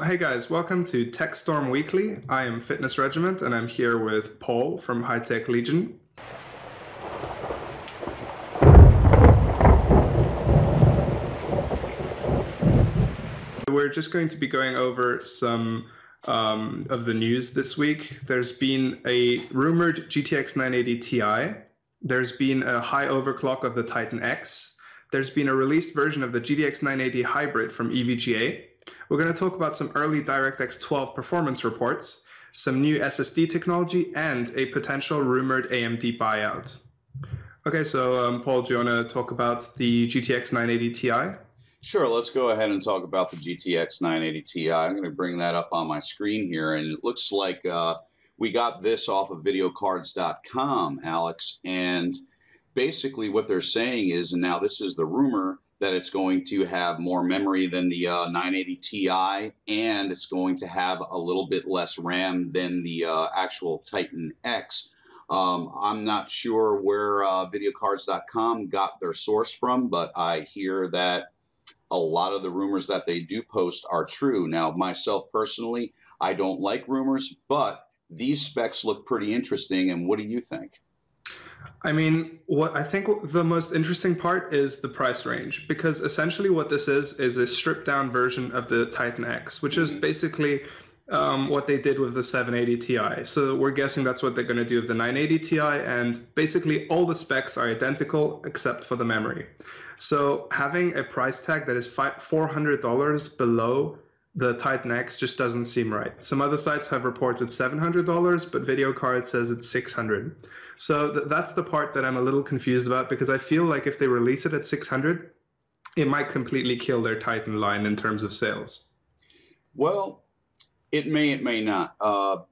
Hey guys, welcome to TechStorm Weekly. I am Fitness Regiment and I'm here with Paul from HiTechLegion. We're just going to be going over some of the news this week. There's been a rumored GTX 980 Ti. There's been a high overclock of the TitanX. There's been a released version of the GTX 980 Hybrid from EVGA. We're going to talk about some early DirectX 12 performance reports, some new SSD technology, and a potential rumored AMD buyout. Okay, so Paul, do you want to talk about the GTX 980 Ti? Sure, let's go ahead and talk about the GTX 980 Ti. I'm going to bring that up on my screen here, and it looks like we got this off of videocards.com, Alex, and basically what they're saying is, and now this is the rumor, that it's going to have more memory than the 980 Ti, and it's going to have a little bit less RAM than the actual TitanX. I'm not sure where videocards.com got their source from, but I hear that a lot of the rumors that they do post are true. Now, myself personally, I don't like rumors, but these specs look pretty interesting, and what do you think? I mean, what I think the most interesting part is the price range, because essentially what this is a stripped down version of the TitanX, which is basically what they did with the 780 Ti. So we're guessing that's what they're going to do with the 980 Ti, and basically all the specs are identical except for the memory. So having a price tag that is $400 below the TitanX just doesn't seem right. Some other sites have reported $700, but VideoCard says it's $600. So that's the part that I'm a little confused about, because I feel like if they release it at $600, it might completely kill their Titan line in terms of sales. Well, it may not.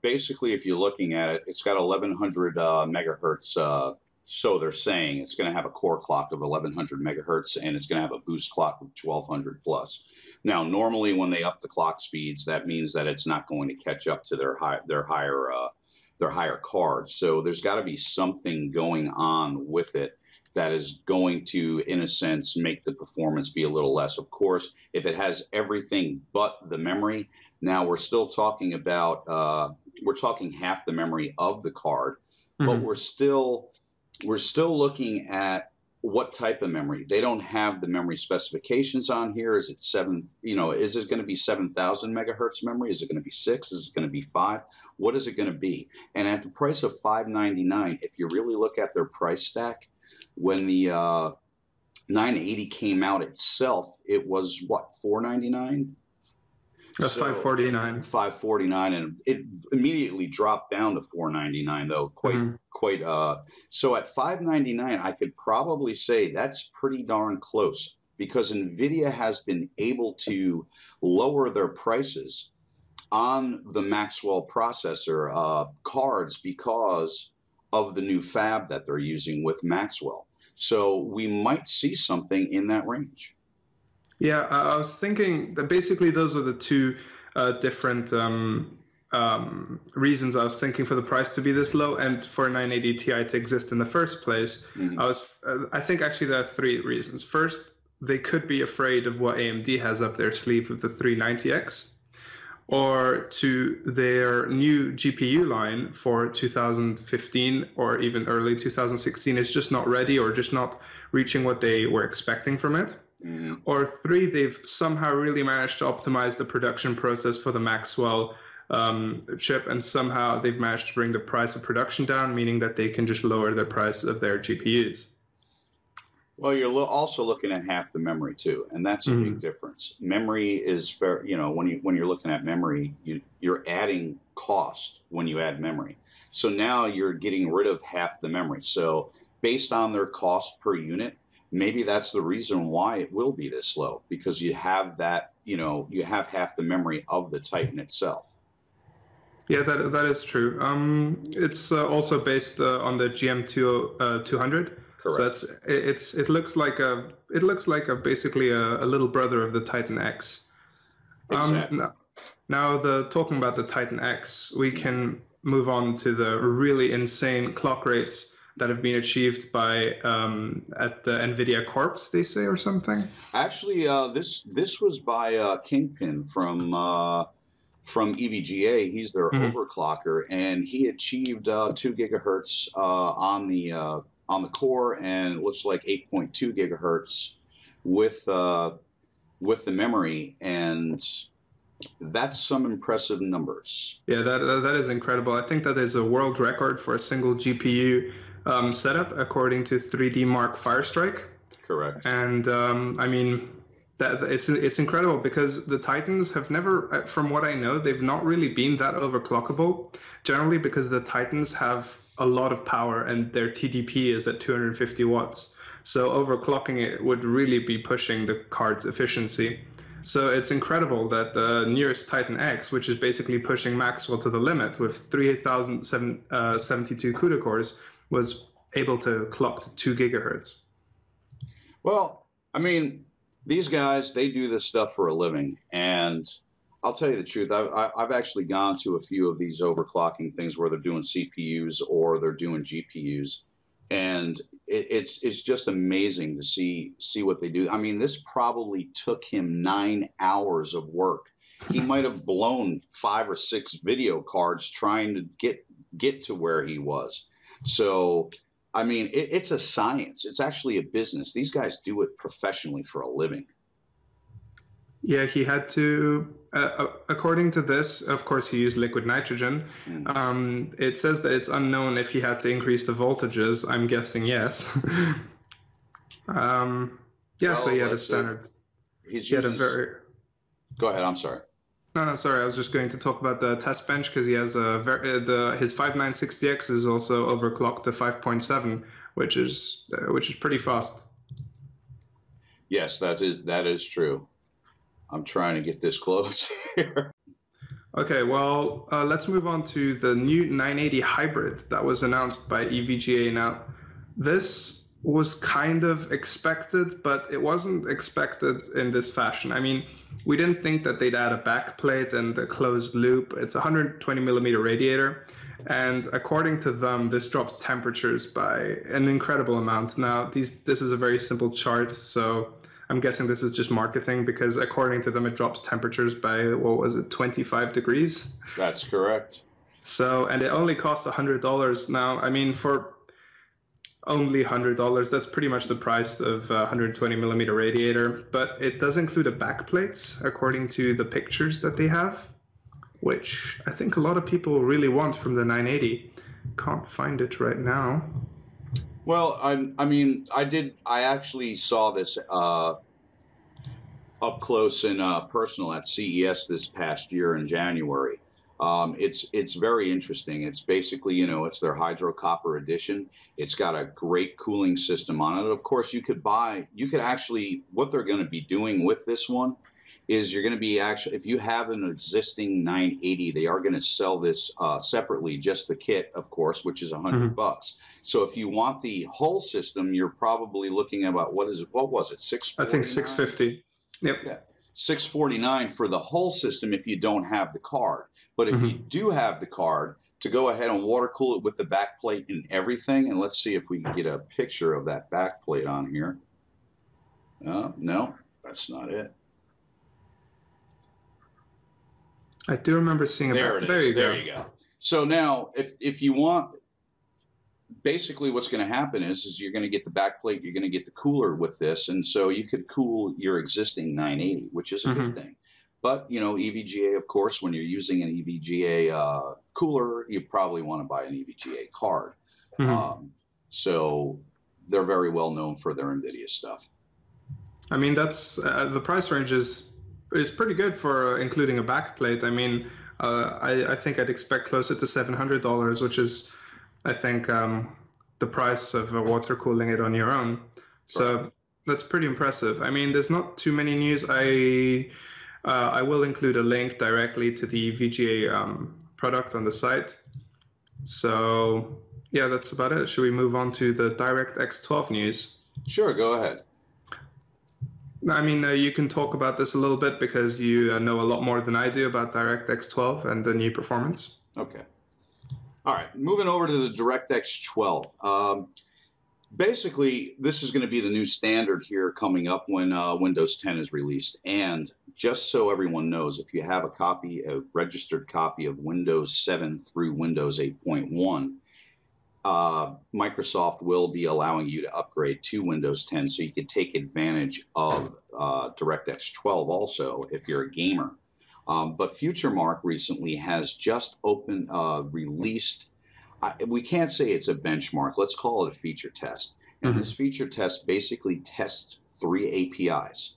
Basically, if you're looking at it, it's got 1100 megahertz. So they're saying it's going to have a core clock of 1100 megahertz, and it's going to have a boost clock of 1200 plus. Now, normally when they up the clock speeds, that means that it's not going to catch up to their higher cards. So there's got to be something going on with it that is going to, in a sense, make the performance be a little less. Of course, if it has everything but the memory, now we're still talking about we're talking half the memory of the card, but we're still looking at what type of memory. They don't have the memory specifications on here. Is it is it going to be 7,000 megahertz memory? Is it going to be 6? Is it going to be 5? What is it going to be? And at the price of $599, if you really look at their price stack, when the 980 came out itself, it was what, $499? That's $549. $549, and it immediately dropped down to $499, though. So at $599, I could probably say that's pretty darn close, because NVIDIA has been able to lower their prices on the Maxwell processor cards because of the new fab that they're using with Maxwell. So we might see something in that range. Yeah, I was thinking that basically those are the two different reasons I was thinking for the price to be this low and for a 980 Ti to exist in the first place. I think actually there are three reasons. First, they could be afraid of what AMD has up their sleeve with the 390X, or to their new GPU line for 2015 or even early 2016 is just not ready, or just not reaching what they were expecting from it. Or three, they've somehow really managed to optimize the production process for the Maxwell chip, and somehow they've managed to bring the price of production down, meaning that they can just lower the price of their GPUs. Well, you're also looking at half the memory too, and that's a big difference. Memory is fair, when you're looking at memory, you're adding cost when you add memory. So now you're getting rid of half the memory. So based on their cost per unit, maybe that's the reason why it will be this low, because you have that, you have half the memory of the Titan itself. Yeah, that is true. It's also based on the GM200. Correct. So it looks like basically a little brother of the TitanX. Exactly. Now talking about the TitanX, we can move on to the really insane clock rates that have been achieved by at the NVIDIA Corps, they say, or something. Actually, this was by Kingpin from from EVGA. He's their overclocker, and he achieved 2 gigahertz on the core, and it looks like 8.2 gigahertz with the memory, and that's some impressive numbers. Yeah, that is incredible. I think that is a world record for a single GPU setup, according to 3D Mark Firestrike. Correct. And I mean, it's incredible because the Titans have never, from what I know, they've not really been that overclockable. Generally, because the Titans have a lot of power and their TDP is at 250 watts. So overclocking it would really be pushing the card's efficiency. So it's incredible that the newest TitanX, which is basically pushing Maxwell to the limit with 3072 CUDA cores, was able to clock to 2 gigahertz. Well, I mean, these guys, they do this stuff for a living. And I'll tell you the truth, I've actually gone to a few of these overclocking things where they're doing CPUs or they're doing GPUs. And it's just amazing to see what they do. I mean, this probably took him 9 hours of work. He might have blown 5 or 6 video cards trying to get to where he was. So, I mean, it's a science. It's actually a business. These guys do it professionally for a living. Yeah, he had to, according to this, of course, he used liquid nitrogen. It says that it's unknown if he had to increase the voltages. I'm guessing yes. Yeah, well, so he had a standard. He had a very... Go ahead, I'm sorry. No, sorry. I was just going to talk about the test bench because he has his 5960X is also overclocked to 5.7, which is pretty fast. Yes, that is true. I'm trying to get this close here. Okay, well, let's move on to the new 980 hybrid that was announced by EVGA. Now, this was kind of expected, but it wasn't expected in this fashion. I mean, we didn't think that they'd add a backplate and a closed loop. It's a 120 millimeter radiator, and according to them, this drops temperatures by an incredible amount. Now, this is a very simple chart, so I'm guessing this is just marketing because according to them, it drops temperatures by, what was it, 25 degrees? That's correct. So, and it only costs $100. Now, I mean, for only $100, that's pretty much the price of a 120 millimeter radiator, but it does include a backplate according to the pictures that they have, which I think a lot of people really want from the 980. Can't find it right now. Well, I mean, I actually saw this up close and personal at CES this past year in January. It's very interesting. It's basically, you know, it's their hydro copper edition. It's got a great cooling system on it. Of course, you could actually, what they're going to be doing with this one is you're going to be actually, if you have an existing 980, they are going to sell this separately, just the kit, of course, which is $100. So if you want the whole system, you're probably looking at about, what was it, $649? I think $650. Yep. Yeah. $649 for the whole system if you don't have the card. But if you do have the card, to go ahead and water cool it with the back plate and everything, and let's see if we can get a picture of that back plate on here. No, that's not it. I do remember seeing a there. There you go. So now, if you want, basically what's going to happen is you're going to get the back plate, you're going to get the cooler with this, and so you could cool your existing 980, which is a good thing. But, you know, EVGA, of course, when you're using an EVGA cooler, you probably want to buy an EVGA card. So they're very well known for their NVIDIA stuff. I mean, that's the price range is pretty good for including a backplate. I mean, I think I'd expect closer to $700, which is, I think, the price of water cooling it on your own. So that's pretty impressive. I mean, there's not too many news. I will include a link directly to the VGA product on the site. So yeah, that's about it. Should we move on to the DirectX 12 news? Sure, go ahead. I mean, you can talk about this a little bit because you know a lot more than I do about DirectX 12 and the new performance. Okay. All right, moving over to the DirectX 12. Basically, this is going to be the new standard here coming up when Windows 10 is released. And just so everyone knows, if you have a registered copy of Windows 7 through Windows 8.1, Microsoft will be allowing you to upgrade to Windows 10, so you could take advantage of DirectX 12 also if you're a gamer. But FutureMark recently has just released, we can't say it's a benchmark, let's call it a feature test. And this feature test basically tests 3 APIs.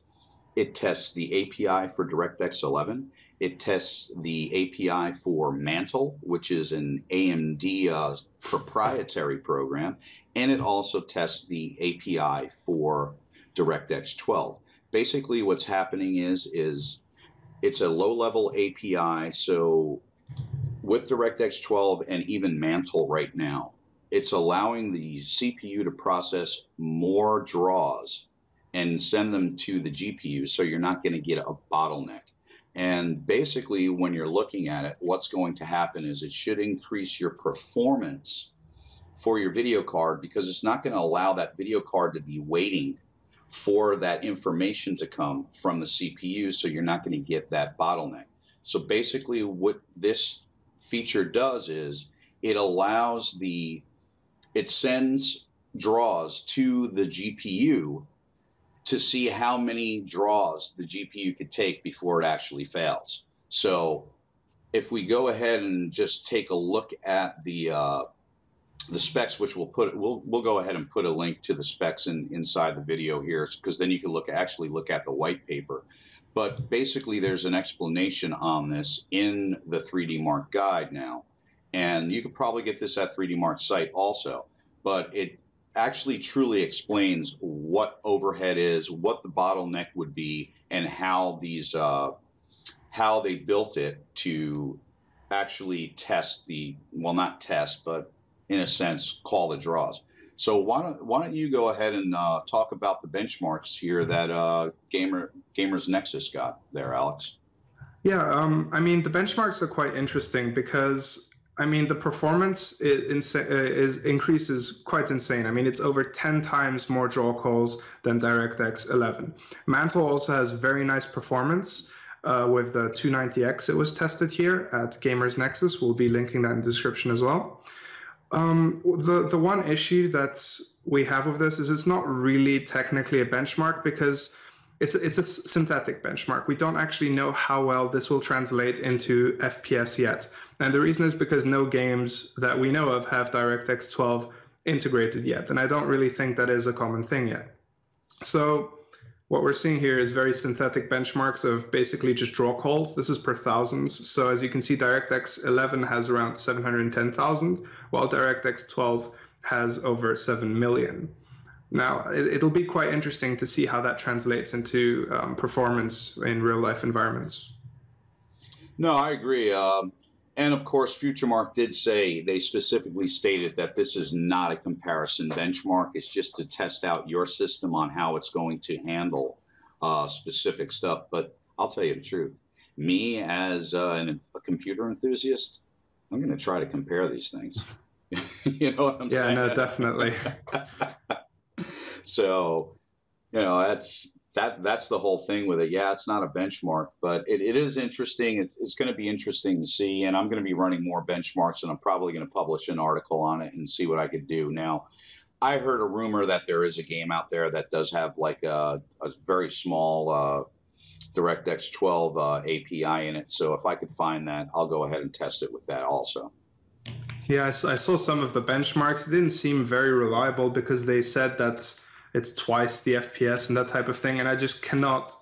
It tests the API for DirectX 11. It tests the API for Mantle, which is an AMD proprietary program. And it also tests the API for DirectX 12. Basically, what's happening is it's a low-level API. So with DirectX 12 and even Mantle right now, it's allowing the CPU to process more draws and send them to the GPU, so you're not going to get a bottleneck. And basically, when you're looking at it, what's going to happen is it should increase your performance for your video card, because it's not going to allow that video card to be waiting for that information to come from the CPU, so you're not going to get that bottleneck. So basically, what this feature does is it sends draws to the GPU to see how many draws the GPU could take before it actually fails. So if we go ahead and just take a look at the specs, which we'll go ahead and put a link to the specs inside the video here, because then you can actually look at the white paper. But basically, there's an explanation on this in the 3D Mark guide now. And you could probably get this at 3D Mark's site also. But it actually truly explains what overhead is, what the bottleneck would be, and how they built it to actually test not test, but in a sense, call the draws. So why don't you go ahead and talk about the benchmarks here that Gamers Nexus got there, Alex? Yeah, I mean, the benchmarks are quite interesting because, I mean, the performance increases quite insane. I mean, it's over 10 times more draw calls than DirectX 11. Mantle also has very nice performance with the 290X. It was tested here at Gamers Nexus. We'll be linking that in the description as well. The one issue that we have with this is it's not really technically a benchmark, because it's a synthetic benchmark. We don't actually know how well this will translate into FPS yet. And the reason is because no games that we know of have DirectX 12 integrated yet. And I don't really think that is a common thing yet. So what we're seeing here is very synthetic benchmarks of basically just draw calls. This is per thousands. So as you can see, DirectX 11 has around 710,000, while DirectX 12 has over 7 million. Now, it'll be quite interesting to see how that translates into performance in real-life environments. No, I agree. And of course, FutureMark did say, they specifically stated that this is not a comparison benchmark. It's just to test out your system on how it's going to handle specific stuff. But I'll tell you the truth. Me, as a computer enthusiast, I'm going to try to compare these things. You know what I'm saying? Yeah, no, definitely. So, you know, that's the whole thing with it. Yeah, it's not a benchmark, but it is interesting. It's going to be interesting to see, and I'm going to be running more benchmarks, and I'm probably going to publish an article on it and see what I could do. Now, I heard a rumor that there is a game out there that does have like a very small DirectX 12 API in it. So if I could find that, I'll go ahead and test it with that also. Yeah, I saw some of the benchmarks. It didn't seem very reliable because they said that it's twice the FPS and that type of thing. And I just cannot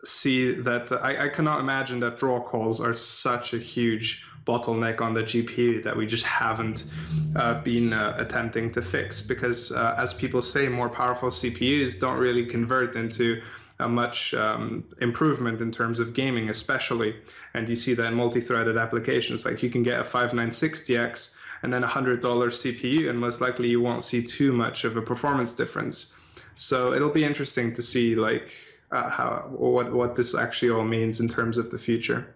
see that. I cannot imagine that draw calls are such a huge bottleneck on the GPU that we just haven't been attempting to fix. Because as people say, more powerful CPUs don't really convert into a much improvement in terms of gaming, especially. And you see that in multi-threaded applications. Like you can get a 5960X and then a $100 CPU, and most likely you won't see too much of a performance difference. So it'll be interesting to see like what this actually all means in terms of the future.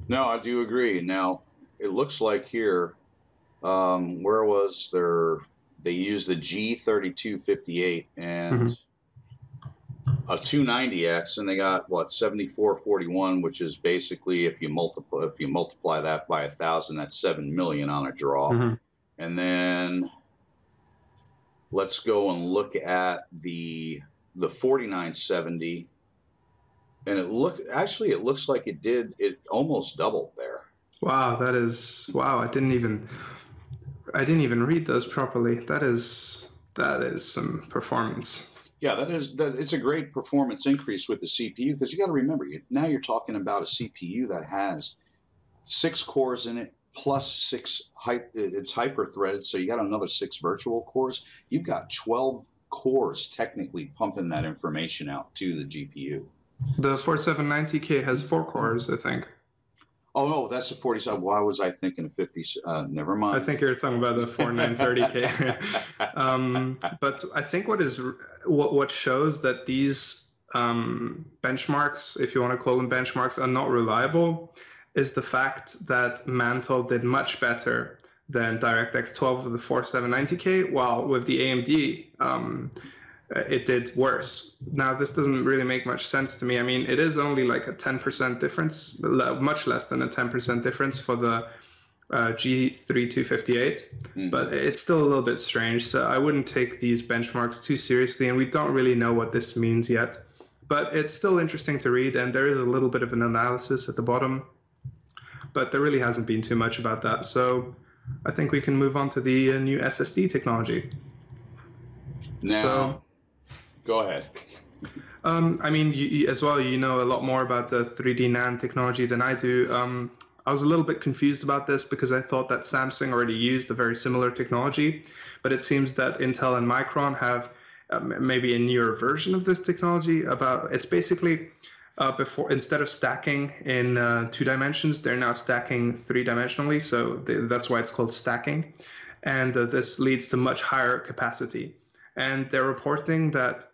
No, I do agree. Now, it looks like here, where was there? They used the G3258, and a 290X, and they got what 7441, which is basically if you multiply that by 1,000, that's 7 million on a draw. Mm-hmm. And then let's go and look at the 4970, and it looks like it almost doubled there. Wow, wow. I didn't even read those properly. That is some performance. Yeah, it's a great performance increase with the CPU, because you got to remember, now you're talking about a CPU that has 6 cores in it plus 6 it's hyper threaded, so you got another 6 virtual cores. You've got 12 cores technically pumping that information out to the GPU. The 4790K has 4 cores, I think. Oh no, that's a 47. Why was I thinking of 50? Never mind. I think you're talking about the 4930K. But I think what shows that these benchmarks, if you want to call them benchmarks, are not reliable, is the fact that Mantle did much better than DirectX 12 with the 4790K, while with the AMD, it did worse. Now, this doesn't really make much sense to me. I mean, it is only like a 10% difference, much less than a 10% difference for the G3258, but it's still a little bit strange. So I wouldn't take these benchmarks too seriously, and we don't really know what this means yet. But it's still interesting to read, and there is a little bit of an analysis at the bottom, but there really hasn't been too much about that. So I think we can move on to the new SSD technology. Now, go ahead. I mean, you, as well, you know a lot more about the 3D NAND technology than I do. I was a little bit confused about this because I thought that Samsung already used a very similar technology, but it seems that Intel and Micron have maybe a newer version of this technology. It's basically instead of stacking in 2 dimensions, they're now stacking 3-dimensionally. So that's why it's called stacking, and this leads to much higher capacity. And they're reporting that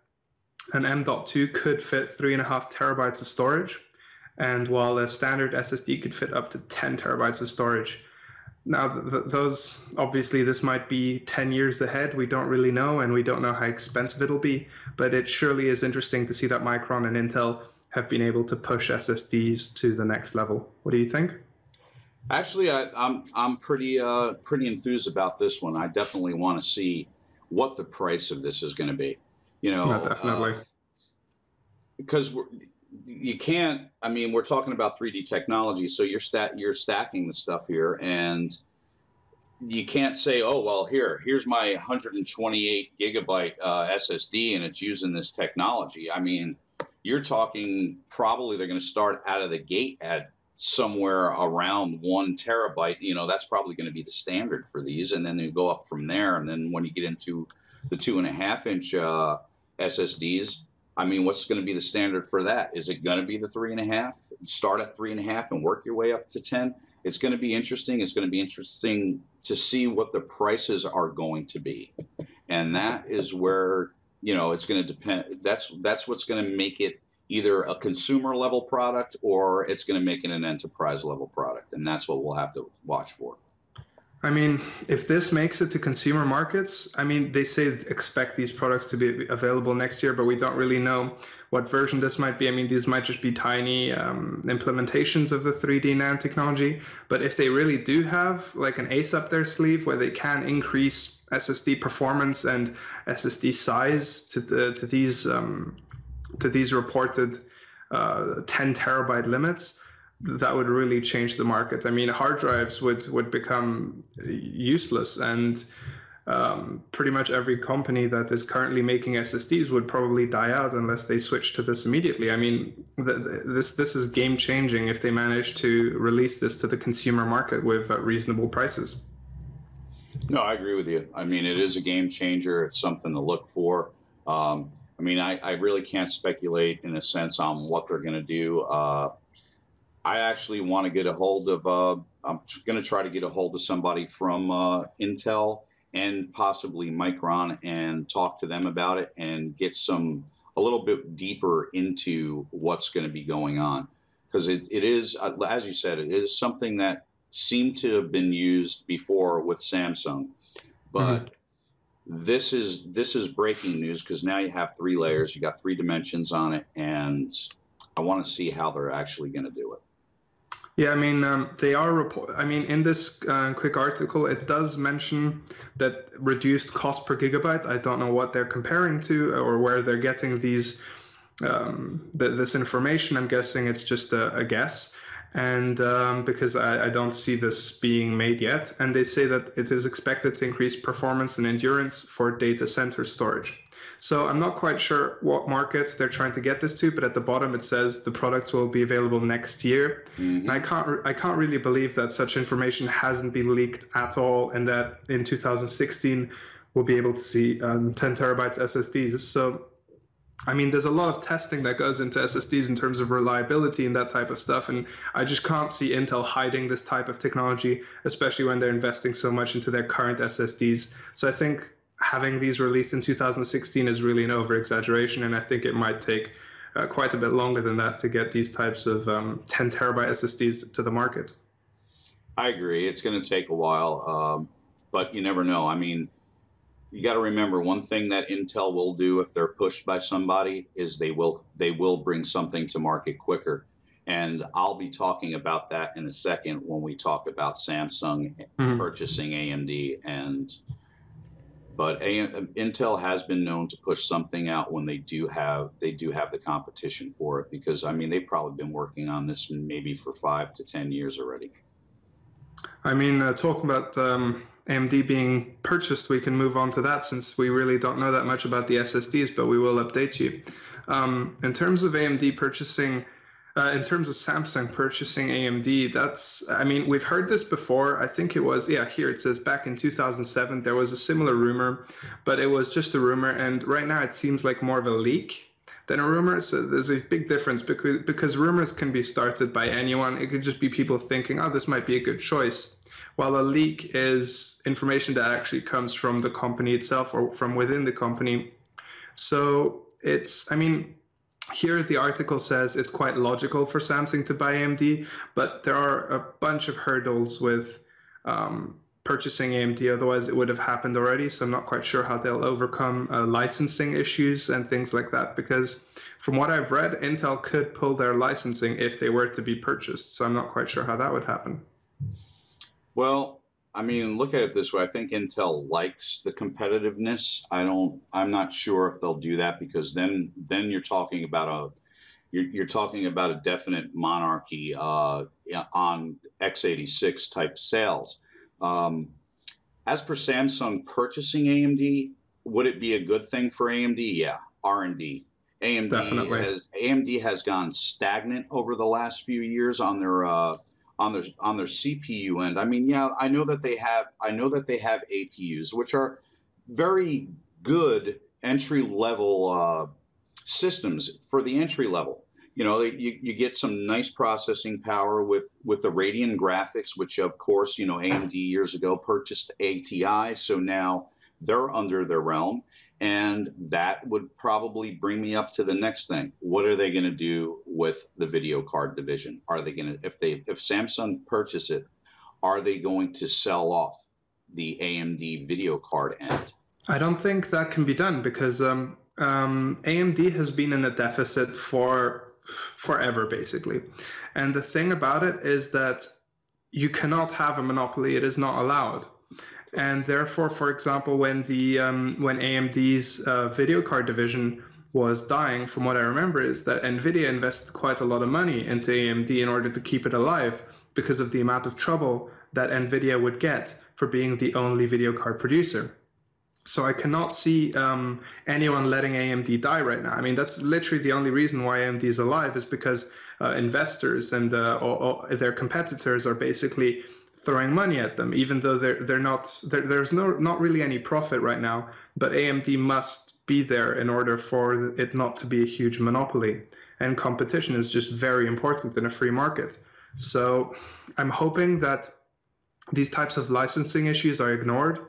an M.2 could fit 3.5 terabytes of storage, and while a standard SSD could fit up to 10 terabytes of storage. Now, those obviously, this might be 10 years ahead. We don't really know, and we don't know how expensive it'll be. But it surely is interesting to see that Micron and Intel have been able to push SSDs to the next level. What do you think? Actually, I'm pretty enthused about this one. I definitely want to see what the price of this is going to be. You know, definitely. Because you can't. I mean, we're talking about 3D technology, so you're stacking the stuff here, and you can't say, oh well, here's my 128 gigabyte SSD, and it's using this technology. I mean, you're talking probably they're going to start out of the gate at somewhere around 1 terabyte. You know, that's probably going to be the standard for these, and then you go up from there. And then when you get into the 2.5-inch SSDs, I mean, what's going to be the standard for that? Is it going to be the 3.5? Start at 3.5 and work your way up to 10? It's going to be interesting. It's going to be interesting to see what the prices are going to be, and that is where, you know, it's going to depend. That's what's going to make it either a consumer level product or it's going to make it an enterprise level product, and that's what we'll have to watch for. I mean, if this makes it to consumer markets, I mean, they say expect these products to be available next year, but we don't really know what version this might be. I mean, these might just be tiny implementations of the 3D NAND technology. But if they really do have like an ace up their sleeve where they can increase SSD performance and SSD size to these reported 10 terabyte limits, that would really change the market. I mean, hard drives would become useless, and pretty much every company that is currently making SSDs would probably die out unless they switch to this immediately. I mean, this is game changing if they manage to release this to the consumer market with reasonable prices. No, I agree with you. I mean, it is a game changer. It's something to look for. I mean, I really can't speculate in a sense on what they're going to do. I actually want to get a hold of, I'm going to try to get a hold of somebody from Intel and possibly Micron and talk to them about it and get a little bit deeper into what's going to be going on. Because it is, as you said, it is something that seemed to have been used before with Samsung. But this is breaking news because now you have 3 layers, you got 3 dimensions on it, and I want to see how they're actually going to do it. Yeah, I mean, they are I mean, in this quick article, it does mention that reduced cost per gigabyte. I don't know what they're comparing to or where they're getting these this information. I'm guessing it's just a guess, and because I don't see this being made yet. And they say that it is expected to increase performance and endurance for data center storage. So I'm not quite sure what markets they're trying to get this to, but at the bottom it says the product will be available next year. Mm-hmm. And I can't really believe that such information hasn't been leaked at all, and that in 2016 we'll be able to see 10 terabytes SSDs. So I mean, there's a lot of testing that goes into SSDs in terms of reliability and that type of stuff, and I just can't see Intel hiding this type of technology, especially when they're investing so much into their current SSDs. So I think having these released in 2016 is really an over-exaggeration, and I think it might take quite a bit longer than that to get these types of 10 terabyte SSDs to the market. I agree. It's going to take a while, but you never know. I mean, you got to remember one thing that Intel will do if they're pushed by somebody is they will bring something to market quicker. And I'll be talking about that in a second when we talk about Samsung purchasing AMD. But Intel has been known to push something out when they do have the competition for it, because I mean they've probably been working on this maybe for 5 to 10 years already. I mean, talking about AMD being purchased, we can move on to that since we really don't know that much about the SSDs, but we will update you. In terms of AMD purchasing, in terms of Samsung purchasing AMD, that's, I mean, we've heard this before. I think it was, yeah, here it says back in 2007, there was a similar rumor, but it was just a rumor. And right now it seems like more of a leak than a rumor. So there's a big difference because rumors can be started by anyone. It could just be people thinking, oh, this might be a good choice. While a leak is information that actually comes from the company itself or from within the company. So it's, I mean, here the article says it's quite logical for Samsung to buy AMD, but there are a bunch of hurdles with purchasing AMD, otherwise it would have happened already. So I'm not quite sure how they'll overcome licensing issues and things like that, because from what I've read, Intel could pull their licensing if they were to be purchased. So I'm not quite sure how that would happen. Well, I mean, look at it this way. I think Intel likes the competitiveness. I'm not sure if they'll do that, because then you're talking about a definite monarchy on x86 type sales. As per Samsung purchasing AMD, would it be a good thing for AMD? Yeah, R&D. AMD has gone stagnant over the last few years on their CPU end. I mean, yeah, I know that they have APUs, which are very good entry level systems for the entry level. You know, you get some nice processing power with the Radeon graphics, which of course, you know, AMD years ago purchased ATI, so now they're under their realm. And that would probably bring me up to the next thing. What are they going to do with the video card division? Are they going to, if Samsung purchase it, are they going to sell off the AMD video card end? I don't think that can be done, because AMD has been in a deficit for forever, basically. And the thing about it is that you cannot have a monopoly. It is not allowed. And therefore, for example, when AMD's video card division was dying, from what I remember, is that NVIDIA invested quite a lot of money into AMD in order to keep it alive, because of the amount of trouble that NVIDIA would get for being the only video card producer. So I cannot see anyone letting AMD die right now. I mean, that's literally the only reason why AMD is alive, is because investors and their competitors are basically throwing money at them, even though there's not really any profit right now. But AMD must be there in order for it not to be a huge monopoly. And competition is just very important in a free market. So I'm hoping that these types of licensing issues are ignored,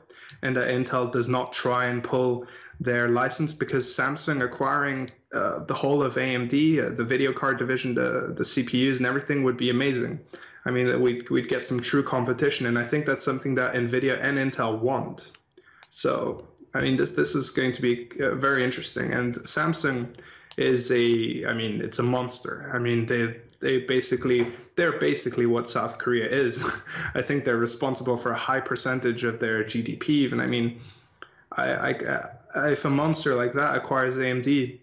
and that Intel does not try and pull their license, because Samsung acquiring the whole of AMD, the video card division, the CPUs and everything would be amazing. I mean, we'd get some true competition, and I think that's something that NVIDIA and Intel want. So I mean, this is going to be very interesting. And Samsung is I mean, it's a monster. I mean, they're basically what South Korea is. I think they're responsible for a high percentage of their GDP. Even I mean, if a monster like that acquires AMD,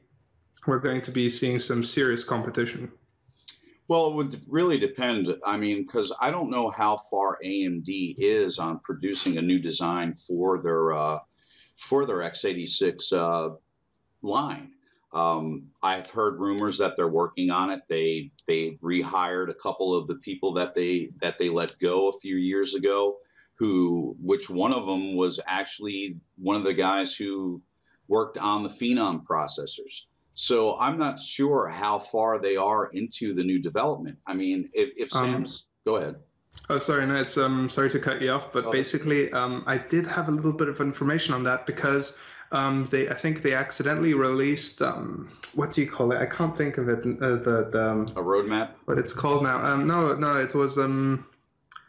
we're going to be seeing some serious competition. Well, it would really depend. I mean, because I don't know how far AMD is on producing a new design for their x86 line. I've heard rumors that they're working on it. They rehired a couple of the people that they let go a few years ago, which one of them was actually one of the guys who worked on the Phenom processors. So I'm not sure how far they are into the new development. I mean, if Sam's go ahead. Oh, sorry, no, it's sorry to cut you off, but basically, I did have a little bit of information on that because I think they accidentally released what do you call it? I can't think of it. A roadmap. What it's called now? No, it was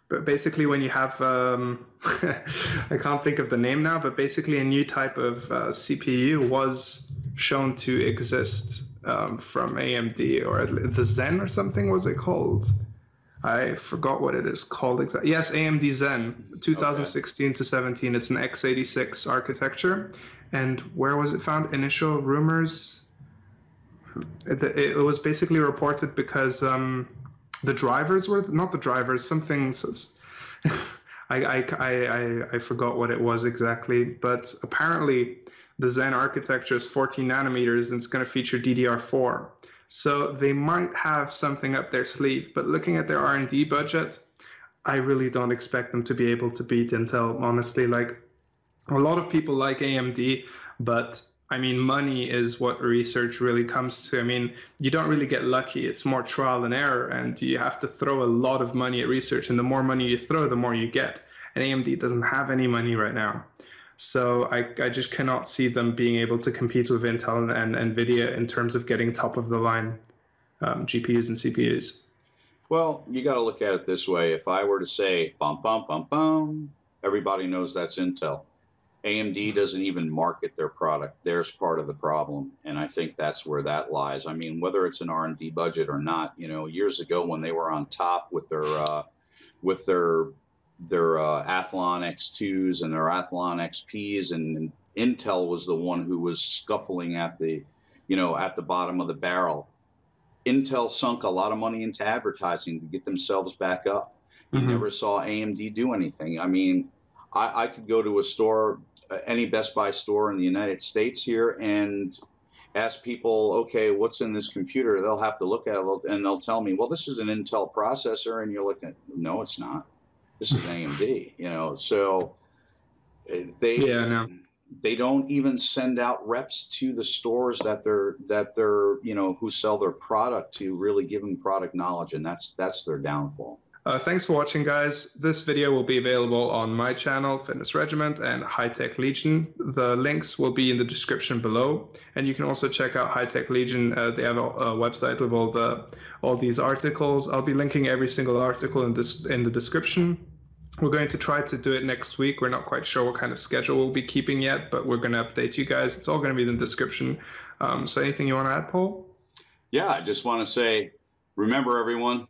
but basically when you have I can't think of the name now, but basically a new type of CPU was shown to exist from AMD, or the Zen or something was it called? I forgot what it is called exactly. Yes, AMD Zen, 2016 to 17. It's an x86 architecture. And where was it found? Initial rumors. It was basically reported because the drivers were not the drivers. Something. I forgot what it was exactly. But apparently, the Zen architecture is 14 nanometers and it's going to feature DDR4. So they might have something up their sleeve, but looking at their R&D budget, I really don't expect them to be able to beat Intel, honestly. Like, a lot of people like AMD, but I mean, money is what research really comes to. I mean, you don't really get lucky. It's more trial and error, and you have to throw a lot of money at research, and the more money you throw, the more you get. And AMD doesn't have any money right now. So I just cannot see them being able to compete with Intel and NVIDIA in terms of getting top-of-the-line GPUs and CPUs. Well, you got to look at it this way. If I were to say, bum, bum, bum, bum, everybody knows that's Intel. AMD doesn't even market their product. There's part of the problem, and I think that's where that lies. I mean, whether it's an R&D budget or not, you know, years ago when they were on top with their Athlon X2s and their Athlon XPs, and Intel was the one who was scuffling at the bottom of the barrel. Intel sunk a lot of money into advertising to get themselves back up. You never saw AMD do anything. I mean, I could go to a store, any Best Buy store in the United States here, and ask people, okay, what's in this computer? They'll have to look at it and they'll tell me, well, this is an Intel processor, and you're looking, no, it's not. This is AMD, you know. So they don't even send out reps to the stores that they're you know, who sell their product to really give them product knowledge, and that's their downfall. Thanks for watching, guys. This video will be available on my channel, Fitness Regiment, and HiTechLegion. The links will be in the description below, and you can also check out HiTechLegion. They have a website with all these articles. I'll be linking every single article in the description. We're going to try to do it next week. We're not quite sure what kind of schedule we'll be keeping yet, but we're going to update you guys. It's all going to be in the description. So anything you want to add, Paul? Yeah, I just want to say, remember, everyone,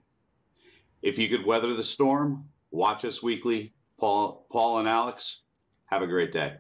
if you could weather the storm, watch us weekly. Paul and Alex, have a great day.